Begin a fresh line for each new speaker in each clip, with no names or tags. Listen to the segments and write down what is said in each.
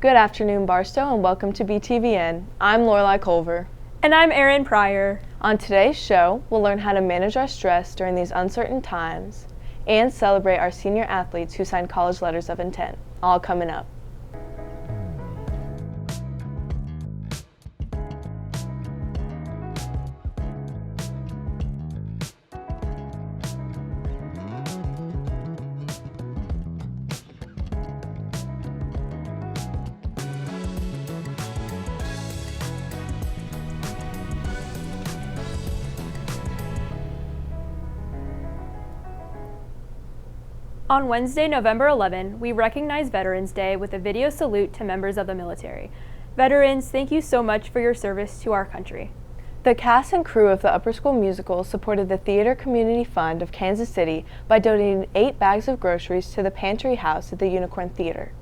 Good afternoon, Barstow, and welcome to BTVN. I'm Lorelei Culver.
And I'm Erin Pryor.
On today's show, we'll learn how to manage our stress during these uncertain times and celebrate our senior athletes who signed college letters of intent. All coming up.
On Wednesday, November 11, we recognize Veterans Day with a video salute to members of the military. Veterans, thank you so much for your service to our country.
The cast and crew of the Upper School Musical supported the Theater Community Fund of Kansas City by donating 8 bags of groceries to the Pantry House at the Unicorn Theater.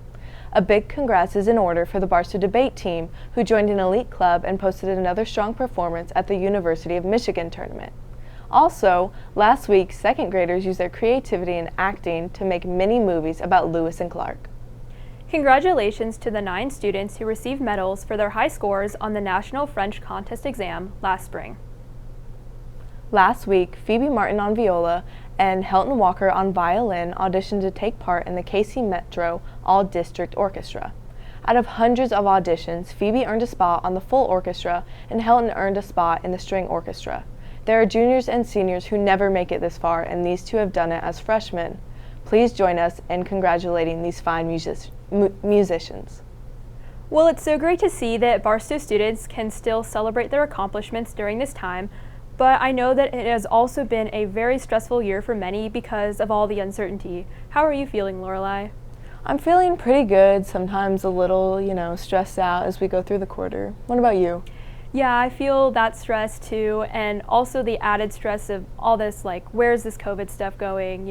A big congrats is in order for the Barstow debate team, who joined an elite club and posted another strong performance at the University of Michigan tournament. Also, last week, second graders used their creativity and acting to make mini movies about Lewis and Clark.
Congratulations to the 9 students who received medals for their high scores on the National French Contest exam last spring.
Last week, Phoebe Martin on viola and Helton Walker on violin auditioned to take part in the KC Metro All-District Orchestra. Out of hundreds of auditions, Phoebe earned a spot on the full orchestra and Helton earned a spot in the string orchestra. There are juniors and seniors who never make it this far, and these two have done it as freshmen. Please join us in congratulating these fine musicians.
Well, it's so great to see that Barstow students can still celebrate their accomplishments during this time, but I know that it has also been a very stressful year for many because of all the uncertainty. How are you feeling, Lorelei?
I'm feeling pretty good, sometimes a little, stressed out as we go through the quarter. What about you?
Yeah, I feel that stress too, and also the added stress of all this, where's this COVID stuff going,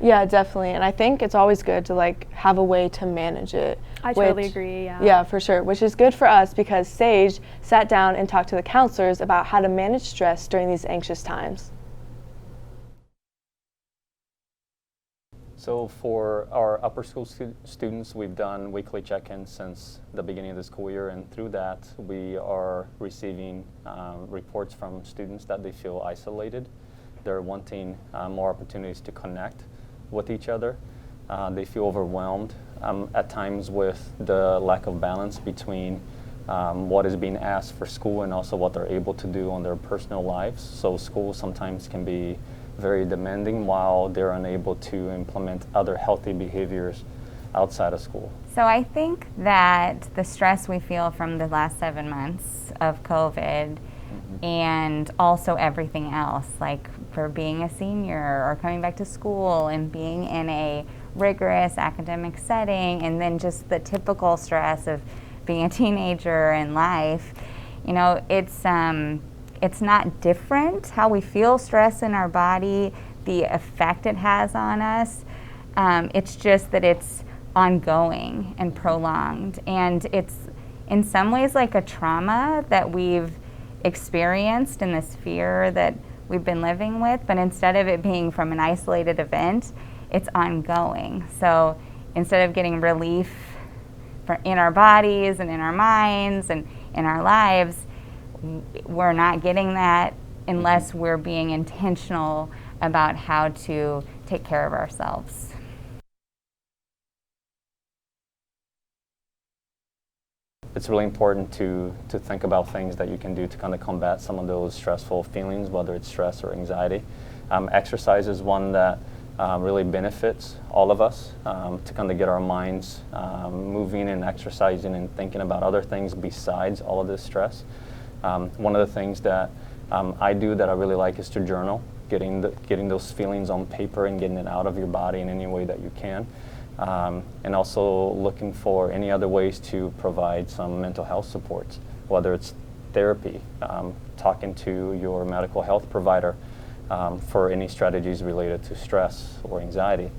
Yeah, definitely, and I think it's always good to, have a way to manage it.
I totally agree, yeah.
Yeah, for sure, which is good for us because Sage sat down and talked to the counselors about how to manage stress during these anxious times.
So for our upper school students, we've done weekly check-ins since the beginning of the school year, and through that we are receiving reports from students that they feel isolated. They're wanting more opportunities to connect with each other. They feel overwhelmed at times with the lack of balance between what is being asked for school and also what they're able to do on their personal lives. So school sometimes can be very demanding while they're unable to implement other healthy behaviors outside of school.
So I think that the stress we feel from the last 7 months of COVID and also everything else, like for being a senior or coming back to school and being in a rigorous academic setting, and then just the typical stress of being a teenager in life, it's not different how we feel stress in our body, the effect it has on us. It's just that it's ongoing and prolonged. And it's in some ways like a trauma that we've experienced and this fear that we've been living with, but instead of it being from an isolated event, it's ongoing. So instead of getting relief in our bodies and in our minds and in our lives, we're not getting that unless we're being intentional about how to take care of ourselves.
It's really important to think about things that you can do to kind of combat some of those stressful feelings, whether it's stress or anxiety. Exercise is one that really benefits all of us to kind of get our minds moving and exercising and thinking about other things besides all of this stress. One of the things that I do that I really like is to journal, getting those feelings on paper and getting it out of your body in any way that you can. And also looking for any other ways to provide some mental health supports, whether it's therapy, talking to your medical health provider for any strategies related to stress or anxiety,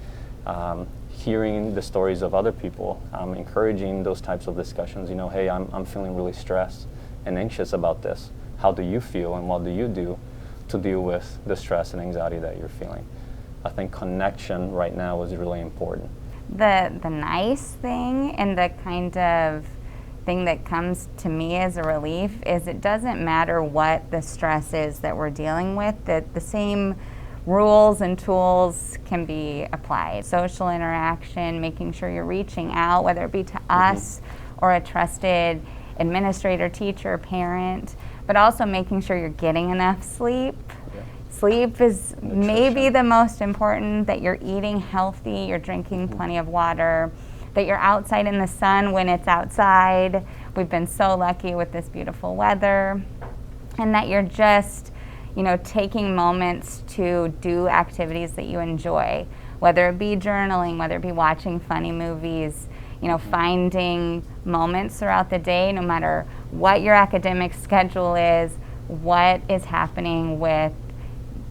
hearing the stories of other people, encouraging those types of discussions. Hey, I'm feeling really stressed and anxious about this. How do you feel, and what do you do to deal with the stress and anxiety that you're feeling? I think connection right now is really important.
the nice thing and the kind of thing that comes to me as a relief is it doesn't matter what the stress is that we're dealing with, that the same rules and tools can be applied. Social interaction, making sure you're reaching out, whether it be to us or a trusted administrator, teacher, parent, but also making sure you're getting enough sleep. Sleep is maybe the most important, that you're eating healthy, you're drinking plenty of water, that you're outside in the sun when it's outside. We've been so lucky with this beautiful weather. And that you're just, taking moments to do activities that you enjoy, whether it be journaling, whether it be watching funny movies, finding moments throughout the day, no matter what your academic schedule is, what is happening with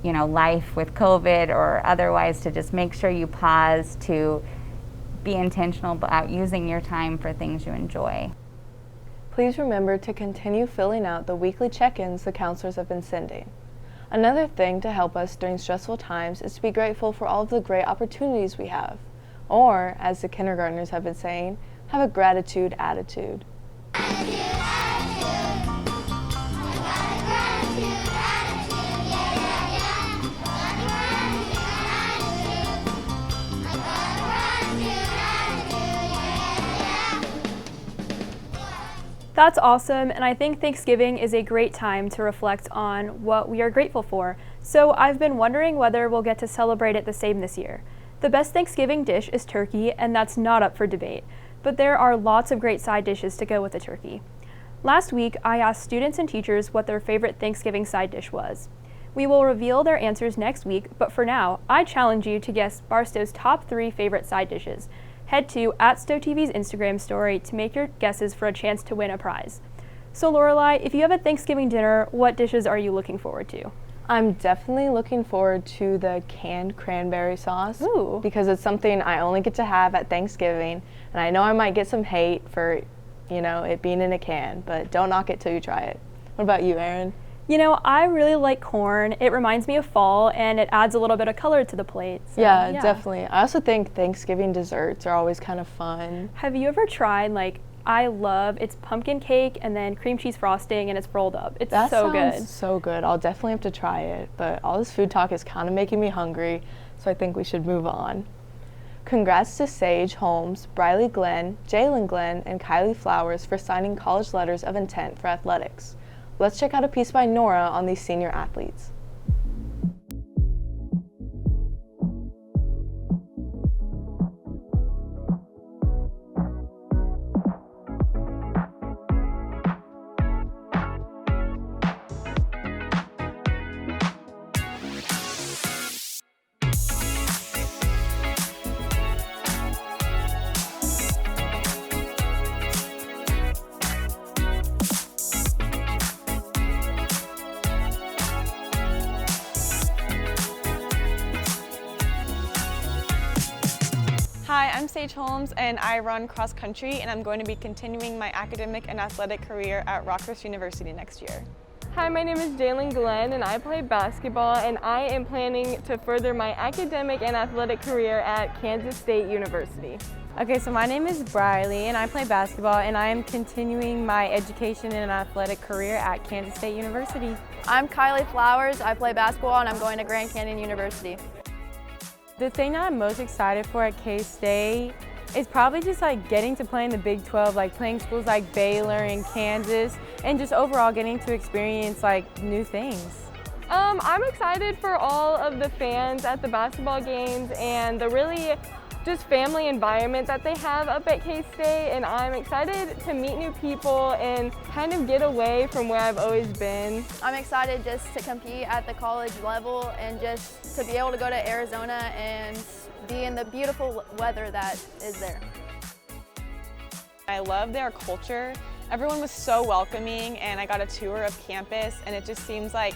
life with COVID or otherwise, to just make sure you pause to be intentional about using your time for things you enjoy.
Please remember to continue filling out the weekly check-ins the counselors have been sending. Another thing to help us during stressful times is to be grateful for all of the great opportunities we have. Or, as the kindergartners have been saying, have a gratitude attitude.
That's awesome, and I think Thanksgiving is a great time to reflect on what we are grateful for. So I've been wondering whether we'll get to celebrate it the same this year. The best Thanksgiving dish is turkey, and that's not up for debate, but there are lots of great side dishes to go with the turkey. Last week, I asked students and teachers what their favorite Thanksgiving side dish was. We will reveal their answers next week, but for now, I challenge you to guess Barstow's top 3 favorite side dishes. Head to @StowTV's Instagram story to make your guesses for a chance to win a prize. So Lorelai, if you have a Thanksgiving dinner, what dishes are you looking forward to?
I'm definitely looking forward to the canned cranberry sauce.
Ooh.
Because it's something I only get to have at Thanksgiving, and I know I might get some hate for, it being in a can, but don't knock it till you try it. What about you, Erin?
I really like corn. It reminds me of fall, and it adds a little bit of color to the plate. So,
yeah, definitely. I also think Thanksgiving desserts are always kind of fun.
Have you ever tried, it's pumpkin cake and then cream cheese frosting, and it's rolled up. It's so good.
That sounds so good. I'll definitely have to try it, but all this food talk is kind of making me hungry, so I think we should move on. Congrats to Sage Holmes, Briley Glenn, Jalen Glenn, and Kylie Flowers for signing college letters of intent for athletics. Let's check out a piece by Nora on these senior athletes.
Hi, I'm Sage Holmes and I run cross country, and I'm going to be continuing my academic and athletic career at Rockhurst University next year.
Hi, my name is Jalen Glenn and I play basketball, and I am planning to further my academic and athletic career at Kansas State University.
Okay, so my name is Briley and I play basketball, and I am continuing my education and athletic career at Kansas State University.
I'm Kylie Flowers. I play basketball and I'm going to Grand Canyon University.
The thing that I'm most excited for at K-State is probably just getting to play in the Big 12, playing schools like Baylor and Kansas, and just overall getting to experience new things.
I'm excited for all of the fans at the basketball games and the really just family environment that they have up at K-State, and I'm excited to meet new people and kind of get away from where I've always been.
I'm excited just to compete at the college level and just to be able to go to Arizona and be in the beautiful weather that is there.
I love their culture. Everyone was so welcoming, and I got a tour of campus, and it just seems like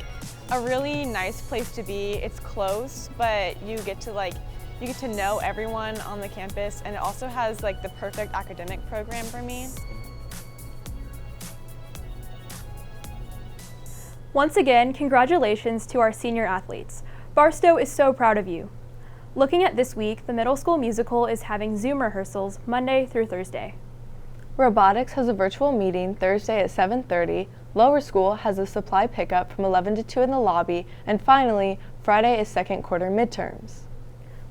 a really nice place to be. It's close, but you get to know everyone on the campus, and it also has the perfect academic program for me.
Once again, congratulations to our senior athletes. Barstow is so proud of you. Looking at this week, the middle school musical is having Zoom rehearsals Monday through Thursday.
Robotics has a virtual meeting Thursday at 7:30. Lower school has a supply pickup from 11 to 2 in the lobby. And finally, Friday is second quarter midterms.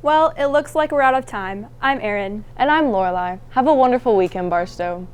Well, it looks like we're out of time. I'm Erin.
And I'm Lorelai. Have a wonderful weekend, Barstow.